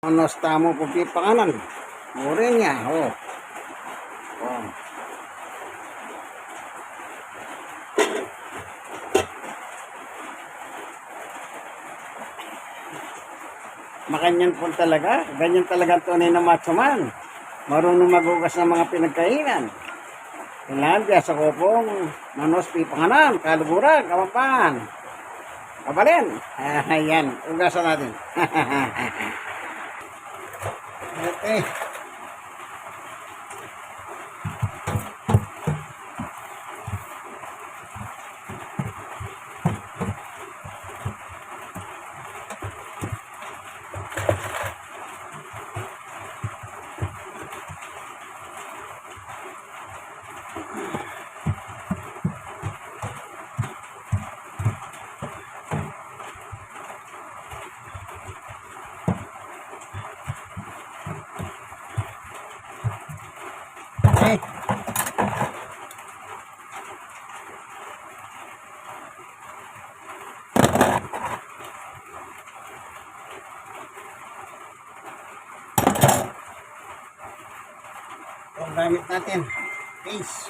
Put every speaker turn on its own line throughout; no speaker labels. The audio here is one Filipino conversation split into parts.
Ano tamo po panganan. Mure niya, oh. Oh. Makanyan po talaga. Ganyan talaga tunay na matsaman. Marunong magugas ng mga pinagkainan. Kailangan biya sa kopong manos panganan, kaluguran, kamapan. Kabalin. Ayan, ugasan natin. Okay. Okay. Ang gamit natin. Peace.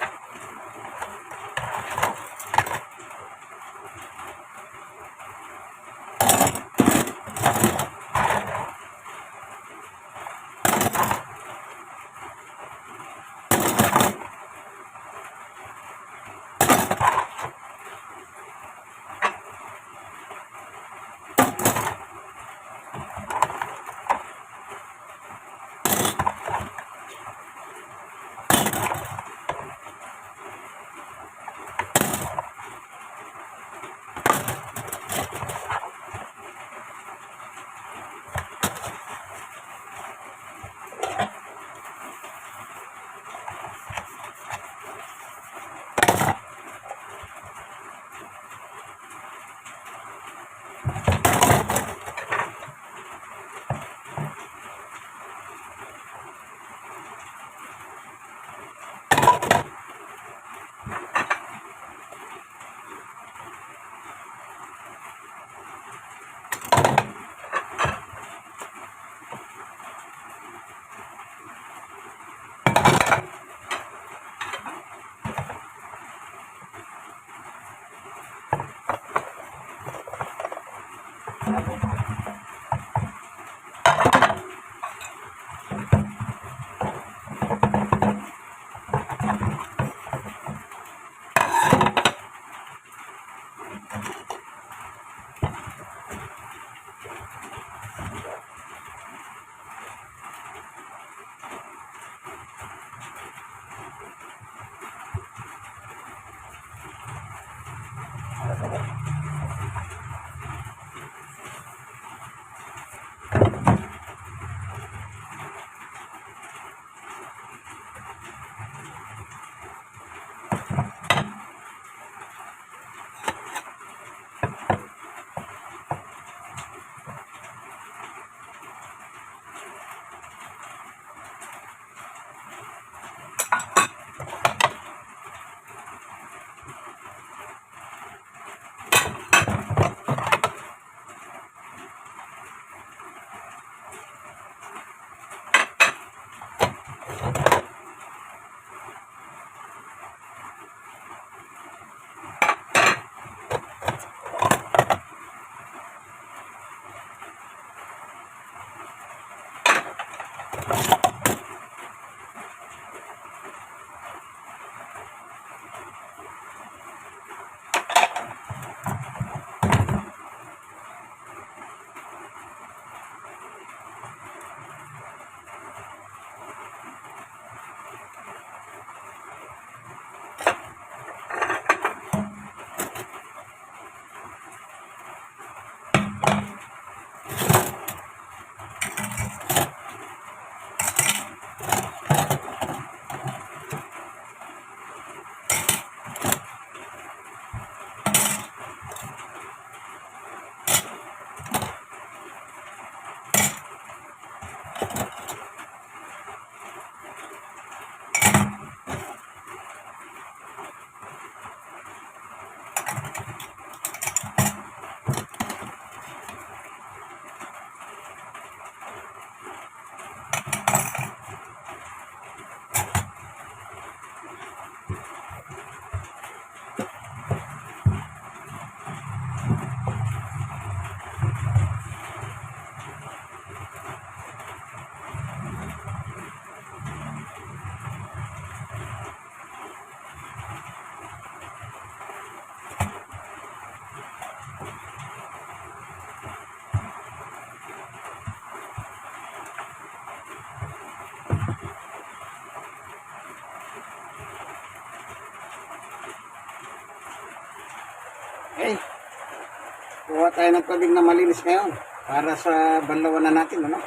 Kuha tayo ng tubig na malinis ngayon para sa banlawan na natin, ano?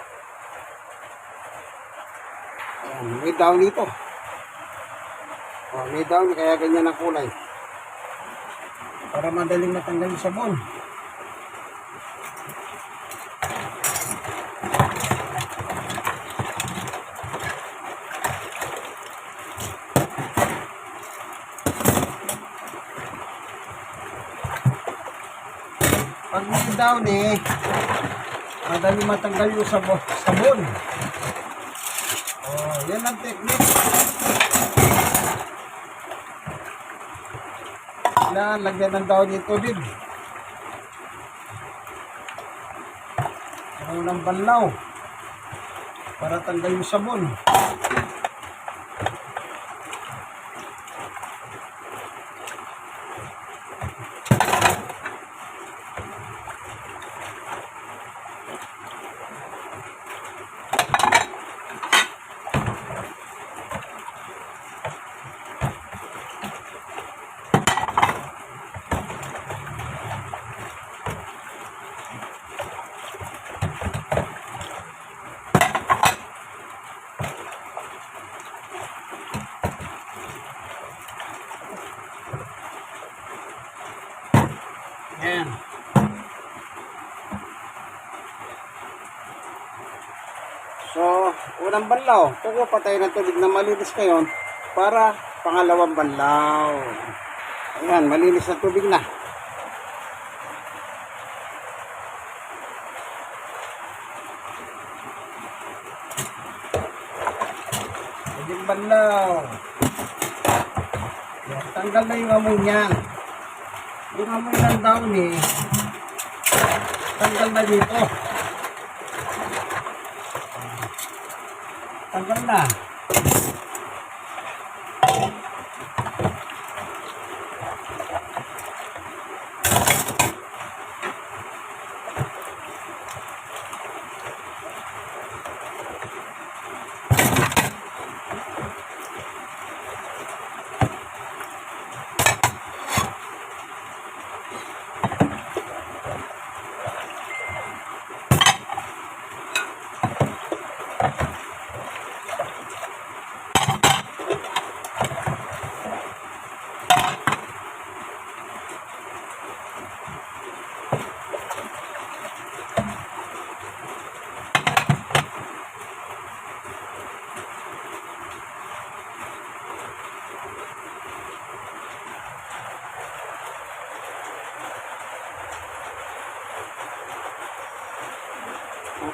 Ayan, may down dito. Oh, may down, kaya ganyan ang kulay. Para madaling matanggal yung sabon. Pag may down madali matanggal yung sabon. Oh, yan ang technique. Lagyan ng down yung tubig. Ng banlaw para tanggal yung sabon. Ayan. So, unang banlaw, kukuha tayo ng tubig na malinis ngayon para pangalawang banlaw. Ayan, malinis na tubig na. Tubig banlaw. Ayan, tanggal na yung amoy niyan. Yung amoy ng down tanggal na dito. Tanggal na.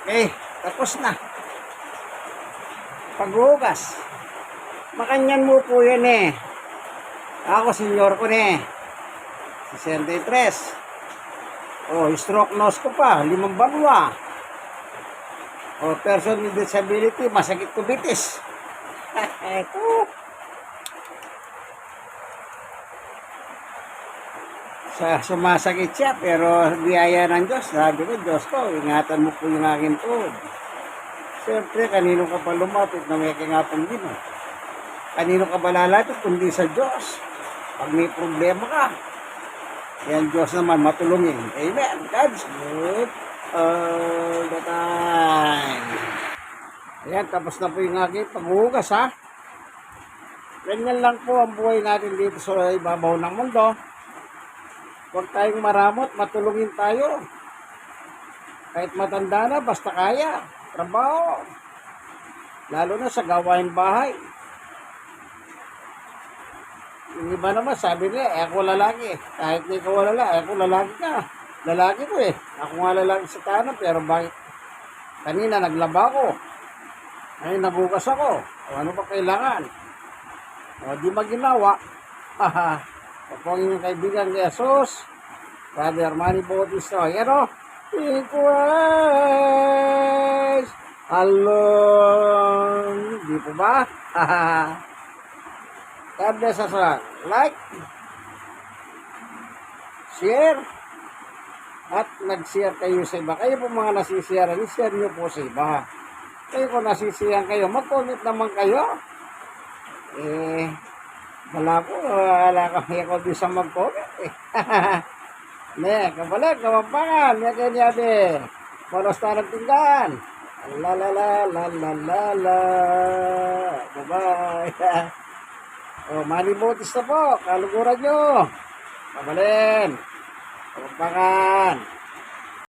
Okay, tapos na. Paghugas. Makanyan mo po yan Ako, senior ko 63. Oh, stroke nose ko pa, 5 banwa. Oh, person with disability, masakit ko bitis. Ito. Sumasakit siya, pero biyaya ng Diyos. Sabi ko, Diyos ko, ingatan mo po yung aking tuhod. Siyempre, kanino ka pa lumapit na may kingapang din? Kanino ka ba lalapit kundi sa Diyos? Pag may problema ka, yan Diyos naman matulungin. Amen. God's good all the time. Ayan, tapos na po yung aking paghuhugas, ha? Ganyan lang po ang buhay natin dito sa ibabaw ng mundo. Huwag tayong maramot, matulungin tayo. Kahit matanda na, basta kaya. Trabaho. Lalo na sa gawain bahay. Yung iba naman, sabi nila, ako lalaki. Kahit na ikaw lalaki, ako lalaki ka. Lalaki ko Ako nga lalaki sa tahanan, pero bakit? Kanina, naglaba ko. Ngayon, nagugas ako. O ano pa kailangan? O di maginawa. Haha. Ako ang inyong kaibigan kay Jesus, Brother Manny Bautista. Yan o, in Christ alone. Di po ba? God bless us all. Like, share, at nag-share kayo sa iba. Kayo po mga nasisiyaran, i-share nyo po sa iba. Kayo kung nasisiyaran kayo, mag-comment naman kayo. Wala kami ako din sa mag-comment Ne, kabalik, kamampangan, may kanyabi. Polos na nagtinggan. La la la la la la la. Bye-bye. O, manibutis na po. Kaluguran nyo. Kabalin. Kamampangan.